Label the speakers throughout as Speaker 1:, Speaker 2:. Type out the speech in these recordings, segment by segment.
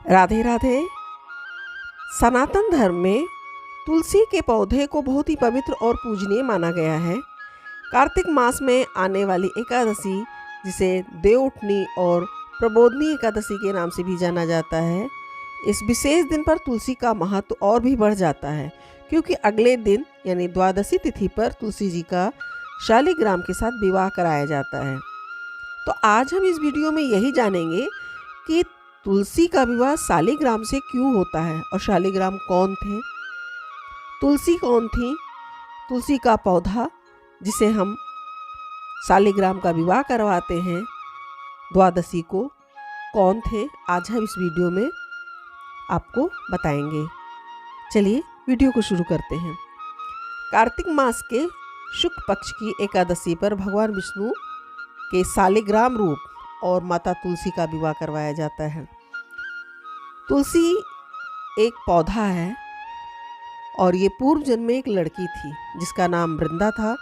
Speaker 1: राधे राधे। सनातन धर्म में तुलसी के पौधे को बहुत ही पवित्र और पूजनीय माना गया है। कार्तिक मास में आने वाली एकादशी, जिसे देवउठनी और प्रबोधनी एकादशी के नाम से भी जाना जाता है, इस विशेष दिन पर तुलसी का महत्व और भी बढ़ जाता है, क्योंकि अगले दिन यानी द्वादशी तिथि पर तुलसी जी का शालिग्राम के साथ विवाह कराया जाता है। तो आज हम इस वीडियो में यही जानेंगे कि तुलसी का विवाह शालिग्राम से क्यों होता है और शालिग्राम कौन थे, तुलसी कौन थी, तुलसी का पौधा जिसे हम शालिग्राम का विवाह करवाते हैं द्वादशी को, कौन थे। आज हम इस वीडियो में आपको बताएंगे। चलिए वीडियो को शुरू करते हैं। कार्तिक मास के शुक्ल पक्ष की एकादशी पर भगवान विष्णु के शालिग्राम रूप और माता तुलसी का विवाह करवाया जाता है। तुलसी एक पौधा है और ये पूर्व जन्म में एक लड़की थी जिसका नाम वृंदा था।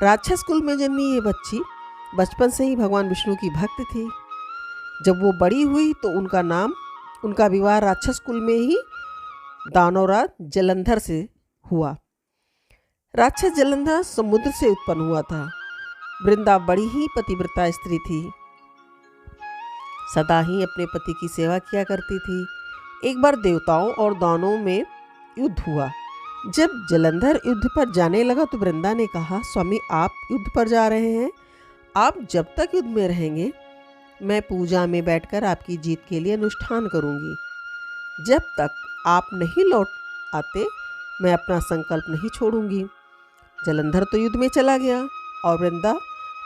Speaker 1: राक्षस कुल में जन्मी ये बच्ची बचपन से ही भगवान विष्णु की भक्त थी। जब वो बड़ी हुई तो उनका विवाह राक्षस कुल में ही दानवराज जलंधर से हुआ। राक्षस जलंधर समुद्र से उत्पन्न हुआ था। वृंदा बड़ी ही पतिव्रता स्त्री थी, सदा ही अपने पति की सेवा किया करती थी। एक बार देवताओं और दानवों में युद्ध हुआ। जब जलंधर युद्ध पर जाने लगा तो वृंदा ने कहा, स्वामी आप युद्ध पर जा रहे हैं, आप जब तक युद्ध में रहेंगे मैं पूजा में बैठकर आपकी जीत के लिए अनुष्ठान करूंगी। जब तक आप नहीं लौट आते मैं अपना संकल्प नहीं छोड़ूंगी। जलंधर तो युद्ध में चला गया और वृंदा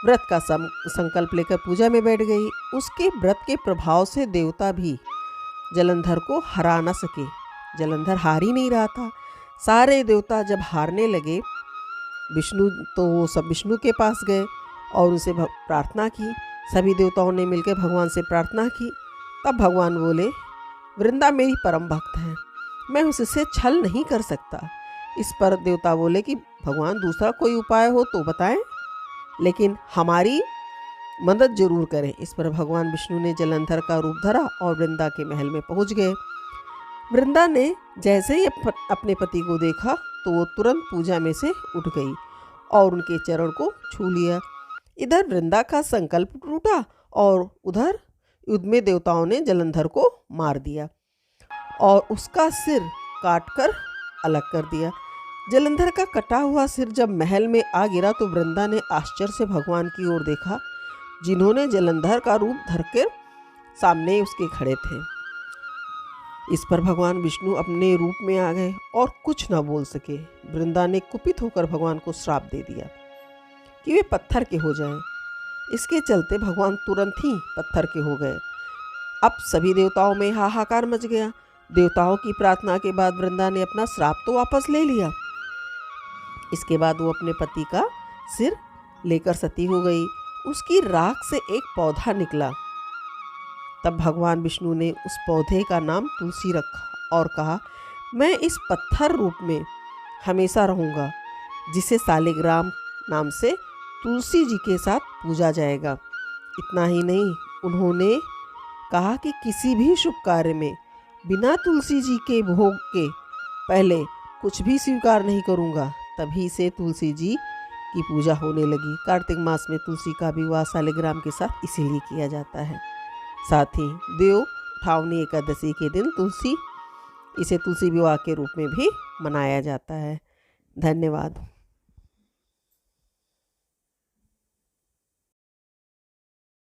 Speaker 1: व्रत का संकल्प लेकर पूजा में बैठ गई। उसके व्रत के प्रभाव से देवता भी जलंधर को हरा न सके। जलंधर हार ही नहीं रहा था। सारे देवता जब हारने लगे, विष्णु के पास गए और उनसे प्रार्थना की। सभी देवताओं ने मिलकर भगवान से प्रार्थना की। तब भगवान बोले, वृंदा मेरी परम भक्त है, मैं उससे छल नहीं कर सकता। इस पर देवता बोले कि भगवान दूसरा कोई उपाय हो तो बताएं, लेकिन हमारी मदद जरूर करें। इस पर भगवान विष्णु ने जलंधर का रूप धरा और वृंदा के महल में पहुंच गए। वृंदा ने जैसे ही अपने पति को देखा तो वो तुरंत पूजा में से उठ गई और उनके चरण को छू लिया। इधर वृंदा का संकल्प टूटा और उधर युद्ध में देवताओं ने जलंधर को मार दिया और उसका सिर काटकर अलग कर दिया। जलंधर का कटा हुआ सिर जब महल में आ गिरा तो वृंदा ने आश्चर्य से भगवान की ओर देखा, जिन्होंने जलंधर का रूप धरकर सामने उसके खड़े थे। इस पर भगवान विष्णु अपने रूप में आ गए और कुछ न बोल सके। वृंदा ने कुपित होकर भगवान को श्राप दे दिया कि वे पत्थर के हो जाएं। इसके चलते भगवान तुरंत ही पत्थर के हो गए। अब सभी देवताओं में हाहाकार मच गया। देवताओं की प्रार्थना के बाद वृंदा ने अपना श्राप तो वापस ले लिया। इसके बाद वो अपने पति का सिर लेकर सती हो गई। उसकी राख से एक पौधा निकला। तब भगवान विष्णु ने उस पौधे का नाम तुलसी रखा और कहा, मैं इस पत्थर रूप में हमेशा रहूँगा, जिसे शालिग्राम नाम से तुलसी जी के साथ पूजा जाएगा। इतना ही नहीं, उन्होंने कहा कि किसी भी शुभ कार्य में बिना तुलसी जी के भोग के पहले कुछ भी स्वीकार नहीं करूँगा। तभी से तुलसी जी की पूजा होने लगी। कार्तिक मास में तुलसी का विवाह शालिग्राम के साथ इसीलिए किया जाता है। साथ ही देव उठावनी एकादशी के दिन इसे तुलसी विवाह के रूप में भी मनाया जाता है। धन्यवाद।